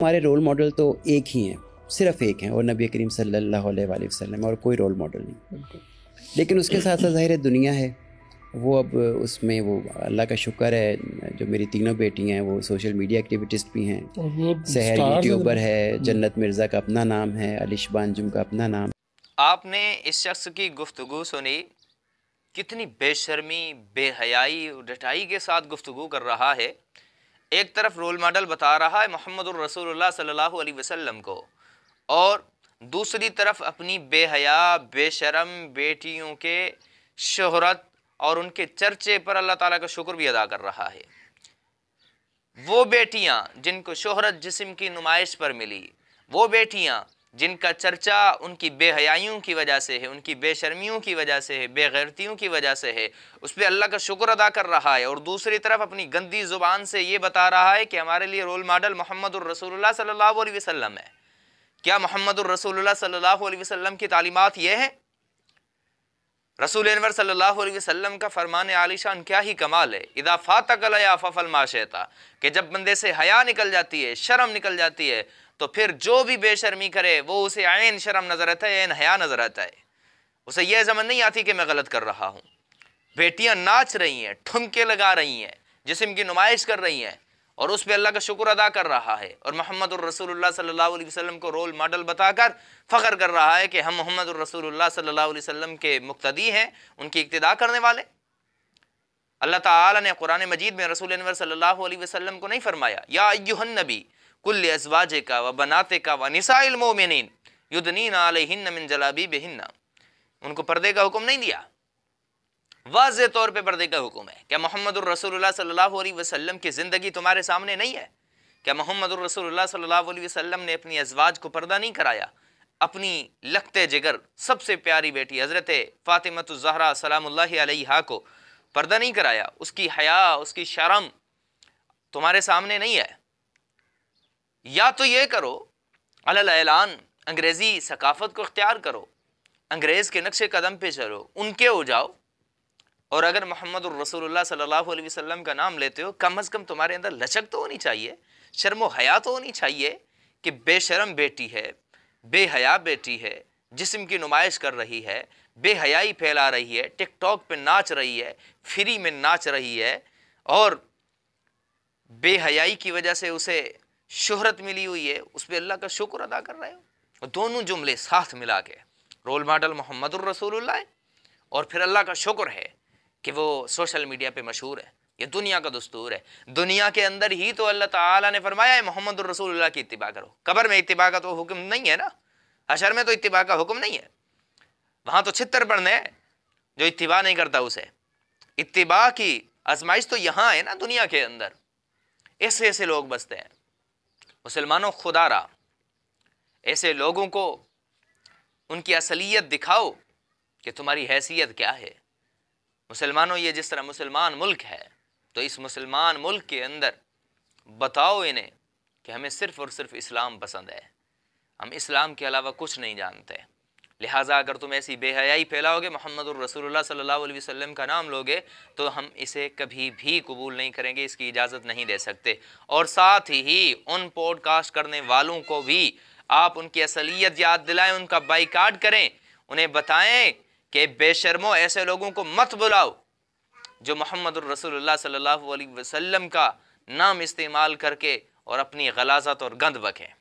हमारे role model तो एक ही हैं, सिर्फ एक हैं, और नबी करीम सल्लल्लाहु अलैहि वसल्लम, और कोई रोल मॉडल नहीं। लेकिन उसके साथ साथ ज़ाहिर दुनिया है, वो अब उसमें वो अल्लाह का शुक्र है, जो मेरी तीनों बेटियां हैं वो सोशल मीडिया एक्टिविटिस्ट भी हैं। सहर यूट्यूबर है, जन्नत मिर्ज़ा का अपना नाम है, अलिशबा अंजुम का अपना नाम। आपने इस शख्स की गुफ्तगू सुनी, कितनी बेशर्मी, बेहयाई, डटाई के साथ गुफ्तगू कर रहा है। एक तरफ रोल मॉडल बता रहा है मोहम्मदुर रसूलुल्लाह सल्लल्लाहु अलैहि वसल्लम को, और दूसरी तरफ अपनी बेहया बेशरम बेटियों के शोहरत और उनके चर्चे पर अल्लाह ताला का शुक्र भी अदा कर रहा है। वो बेटियां जिनको शोहरत जिस्म की नुमाइश पर मिली, वो बेटियां जिनका चर्चा उनकी बेहयाइयों की वजह से है, उनकी बेशर्मियों की वजह से है, बेगैरतियों की वजह से है, उस पर अल्लाह का शुक्र अदा कर रहा है। और दूसरी तरफ अपनी गंदी ज़ुबान से ये बता रहा है कि हमारे लिए रोल मॉडल मोहम्मदुर रसूलुल्लाह सल्लल्लाहु अलैहि वसल्लम है। क्या मोहम्मदुर रसूलुल्लाह सल्लल्लाहु अलैहि वसल्लम की तालीमात ये है? रसूल अनवर सल्लल्लाहु अलैहि वसल्लम का फरमान आलिशान क्या ही कमाल है, इदा फातकल या फफल माशेता, कि जब बंदे से हया निकल जाती है, शर्म निकल जाती है, तो फिर जो भी बेशर्मी करे वो उसे ऐन शर्म नजर आता है, ऐन हया नजर आता है। उसे यह समझ नहीं आती कि मैं गलत कर रहा हूँ। बेटियां नाच रही हैं, ठुमके लगा रही हैं, जिस्म की नुमाइश कर रही हैं, और उस पर अल्लाह का शुक्र अदा कर रहा है, और मोहम्मदुर रसूलुल्लाह सल्लल्लाहु अलैहि वसल्लम को रोल मॉडल बताकर फ़ख्र कर रहा है कि हम मोहम्मदुर रसूलुल्लाह सल्लल्लाहु अलैहि वसल्लम के मुक्तदी हैं, उनकी इक्तिदा करने वाले। अल्लाह ताला ने कुरान मजीद में रसूल अनवर सल्लल्लाहु अलैहि वसल्लम को नहीं फरमाया या अय्युहन नबी कुल्ल अज़वाजिका व बनातिका व निसाइल मोमिनीन युदनीना अलैहिन्ना मिन जलाबीबिहिन्ना, उनको पर्दे का हुक्म नहीं दिया, वाज़े तौर पे पर्दे का हुक्म है। क्या मोहम्मदुर रसूलुल्लाह सल्लल्लाहु अलैहि वसल्लम की ज़िंदगी तुम्हारे सामने नहीं है? क्या मोहम्मदुर रसूलुल्लाह सल्लल्लाहु अलैहि वसल्लम ने अपनी अज़वाज को पर्दा नहीं कराया? अपनी लखते जिगर सबसे प्यारी बेटी हज़रत फ़ातिमतुज़ ज़हरा सलामुल्लाहि अलैहा को पर्दा नहीं कराया? उसकी हया, उसकी शर्म तुम्हारे सामने नहीं है? या तो ये करो, अलल ऐलान अंग्रेज़ी सकाफ़त को इख्तियार करो, अंग्रेज़ के नक्शे कदम पे चलो, उनके हो जाओ, और अगर मोहम्मदुर रसूलुल्लाह सल्लल्लाहु अलैहि वसल्लम का नाम लेते हो, कम अज़ कम तुम्हारे अंदर लचक तो होनी चाहिए, शर्म व हया तो होनी चाहिए कि बेशरम बेटी है, बेहया बेटी है, जिस्म की नुमाइश कर रही है, बेहयाई फैला रही है, टिकटॉक पे नाच रही है, फ्री में नाच रही है, और बेहयाई की वजह से उसे शोहरत मिली हुई है, उस पर अल्लाह का शुक्र अदा कर रहे हो। दोनों जुमले साथ मिला के रोल मॉडल मोहम्मदुर रसूलुल्लाह है, और फिर अल्लाह का शुक्र है कि वो सोशल मीडिया पे मशहूर है। ये दुनिया का दस्तूर है। दुनिया के अंदर ही तो अल्लाह ताला ने फरमाया है मोहम्मदुर रसूलुल्लाह की इत्तिबा करो। कब्र में इत्तिबा का तो हुक्म नहीं है ना, हशर में तो इत्तिबा का हुक्म नहीं है। वहां तो छितर पड़ने हैं जो इत्तिबा नहीं करता उसे। इत्तिबा की आजमाइश तो यहाँ है ना दुनिया के अंदर। ऐसे ऐसे लोग बसते हैं। मुसलमानों, खुदारा ऐसे लोगों को उनकी असलियत दिखाओ कि तुम्हारी हैसियत क्या है। मुसलमानों, ये जिस तरह मुसलमान मुल्क है, तो इस मुसलमान मुल्क के अंदर बताओ इन्हें कि हमें सिर्फ़ और सिर्फ इस्लाम पसंद है, हम इस्लाम के अलावा कुछ नहीं जानते। लिहाजा अगर तुम ऐसी बेहयाई फैलाओगे, मोहम्मदुर रसूलुल्लाह सल्लल्लाहु अलैहि वसल्लम का नाम लोगे, तो हम इसे कभी भी कबूल नहीं करेंगे, इसकी इजाज़त नहीं दे सकते। और साथ ही उन पॉडकास्ट करने वालों को भी आप उनकी असलियत याद दिलाएं, उनका बाइकाट करें, उन्हें बताएं कि बेशर्मो ऐसे लोगों को मत बुलाओ जो मोहम्मदुर रसूलुल्लाह सल्लल्लाहु अलैहि वसल्लम का नाम इस्तेमाल करके और अपनी गलाज़त और गंद बकें।